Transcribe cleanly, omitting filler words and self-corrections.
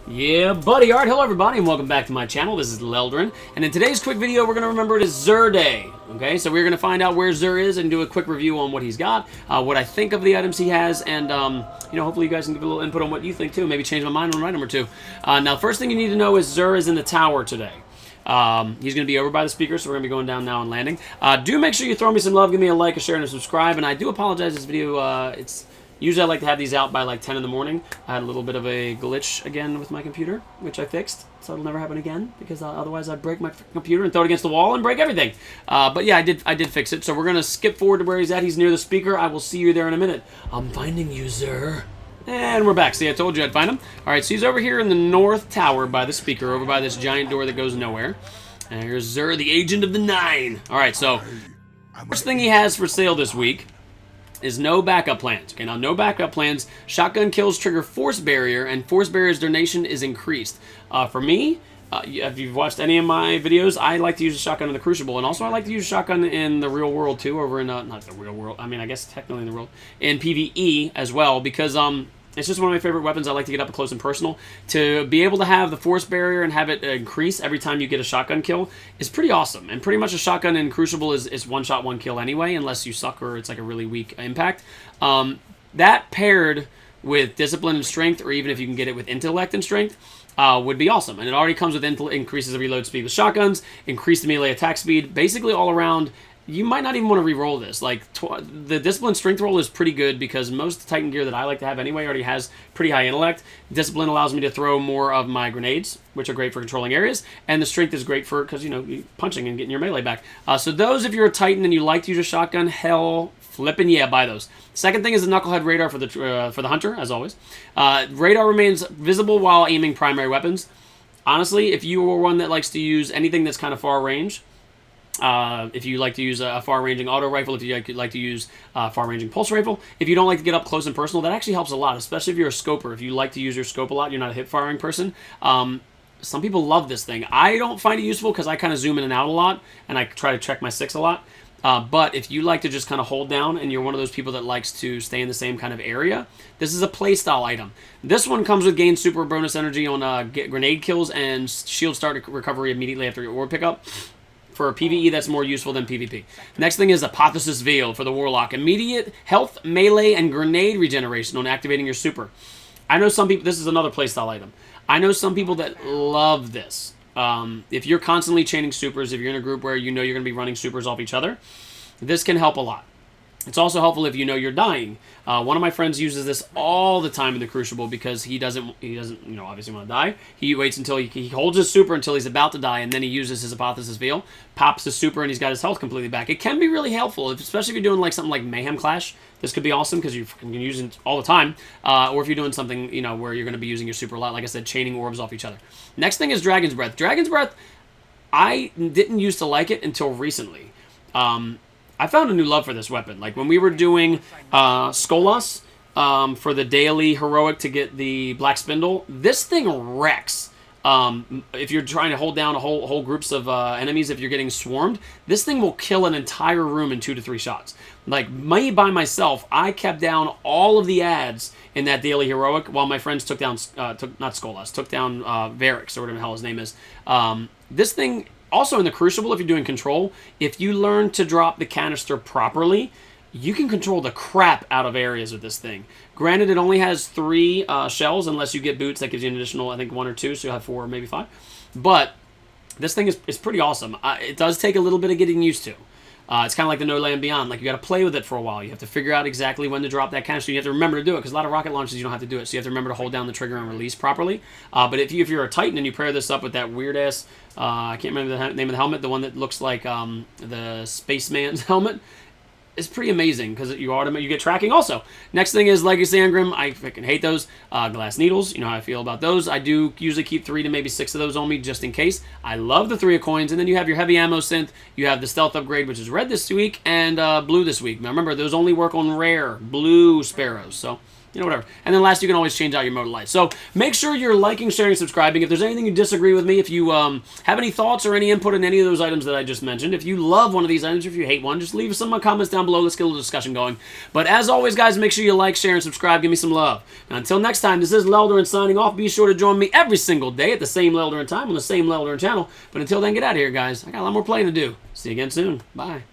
Yeah, buddy. Alright, hello everybody, and welcome back to my channel. This is Lelldorin, and in today's quick video, we're going to remember it is Xur Day. Okay, so we're going to find out where Xur is and do a quick review on what he's got, what I think of the items he has, and, hopefully you guys can give a little input on what you think, too. Maybe change my mind on item or two. Now, first thing you need to know is Xur is in the tower today. He's going to be over by the speaker, so we're going to be going down now and landing. Do make sure you throw me some love, give me a like, a share, and a subscribe, and I do apologize this video, Usually I like to have these out by like 10 in the morning. I had a little bit of a glitch again with my computer, which I fixed, so it'll never happen again, because otherwise I'd break my computer and throw it against the wall and break everything. But yeah, I did fix it, so we're going to skip forward to where he's at. He's near the speaker. I will see you there in a minute. I'm finding you, Xur. And we're back. See, I told you I'd find him. Alright, so he's over here in the north tower by the speaker, over by this giant door that goes nowhere. And here's Xur, the Agent of the Nine. Alright, so first thing he has for sale this week is no backup plans. Okay, now no backup plans. Shotgun kills trigger force barrier, and force barrier's donation is increased. For me, if you've watched any of my videos, I like to use a shotgun in the Crucible, and also I like to use a shotgun in the real world too, over in, not the real world, I mean, I guess technically in the world, in PvE as well, because, it's just one of my favorite weapons. I like to get up close and personal. To be able to have the force barrier and have it increase every time you get a shotgun kill is pretty awesome. And pretty much a shotgun in Crucible is one shot, one kill anyway, unless you suck or it's like a really weak impact. That paired with discipline and strength, or even if you can get it with intellect and strength, would be awesome. And it already comes with increases the reload speed with shotguns, increased melee attack speed, basically all around. You might not even want to re-roll this. Like, the Discipline Strength roll is pretty good because most Titan gear that I like to have anyway already has pretty high intellect. Discipline allows me to throw more of my grenades, which are great for controlling areas, and the Strength is great for, because, punching and getting your melee back. So those, if you're a Titan and you like to use a shotgun, hell flippin' yeah, buy those. Second thing is the Knucklehead Radar for the Hunter, as always. Radar remains visible while aiming primary weapons. Honestly, if you are one that likes to use anything that's kind of far range, if you like to use a far-ranging auto rifle, if you like to use a far-ranging pulse rifle, if you don't like to get up close and personal, that actually helps a lot, especially if you're a scoper. If you like to use your scope a lot, you're not a hip-firing person. Some people love this thing. I don't find it useful because I kind of zoom in and out a lot, and I try to check my six a lot. But if you like to just kind of hold down and you're one of those people that likes to stay in the same kind of area, this is a playstyle item. This one comes with gain super bonus energy on grenade kills and shield start recovery immediately after your orb pickup. For PvE, that's more useful than PvP. Next thing is Apotheosis Veil for the Warlock. Immediate health, melee, and grenade regeneration on activating your super. I know some people, this is another playstyle item. I know some people that love this. If you're constantly chaining supers, if you're in a group where you know you're going to be running supers off each other, this can help a lot. It's also helpful if you know you're dying. One of my friends uses this all the time in the Crucible because he doesn't, obviously want to die. He waits until he holds his super until he's about to die, and then he uses his Apotheosis Veil, pops his super, and he's got his health completely back. It can be really helpful, especially if you're doing like something like Mayhem Clash. This could be awesome because you can use it all the time. Or if you're doing something, where you're going to be using your super a lot, like I said, chaining orbs off each other. Next thing is Dragon's Breath. Dragon's Breath, I didn't used to like it until recently. I found a new love for this weapon. Like when we were doing Skolas for the daily heroic to get the Black Spindle, this thing wrecks. If you're trying to hold down whole groups of enemies, if you're getting swarmed, this thing will kill an entire room in 2 to 3 shots. Like me by myself, I kept down all of the ads in that daily heroic while my friends took down, not Skolas, took down Varix, or whatever the hell his name is. This thing... Also in the Crucible, if you're doing control, if you learn to drop the canister properly, you can control the crap out of areas with this thing. Granted, it only has 3 shells, unless you get boots. That gives you an additional, I think, 1 or 2, so you'll have 4 or maybe 5. But this thing is pretty awesome. It does take a little bit of getting used to. It's kind of like the No Land Beyond. Like, you got to play with it for a while. You have to figure out exactly when to drop that canister. You have to remember to do it, because a lot of rocket launches, you don't have to do it. So you have to remember to hold down the trigger and release properly. But if you're a Titan and you pair this up with that weird-ass, I can't remember the name of the helmet, the one that looks like the Spaceman's helmet, it's pretty amazing, because you get tracking also. Next thing is Legacy Engram. I freaking hate those. Glass Needles, you know how I feel about those. I do usually keep 3 to maybe 6 of those on me, just in case. I love the 3 of coins, and then you have your heavy ammo synth, you have the stealth upgrade, which is red this week, and blue this week. Now remember, those only work on rare blue sparrows, so you know, whatever. And then last, you can always change out your mode of light. So make sure you're liking, sharing, subscribing. If there's anything you disagree with me, if you have any thoughts or any input in any of those items that I just mentioned, if you love one of these items, or if you hate one, just leave some comments down below. Let's get a little discussion going. But as always, guys, make sure you like, share, and subscribe. Give me some love. Now, until next time, this is Lelldorin signing off. Be sure to join me every single day at the same Lelldorin time on the same Lelldorin channel. But until then, get out of here, guys. I got a lot more playing to do. See you again soon. Bye.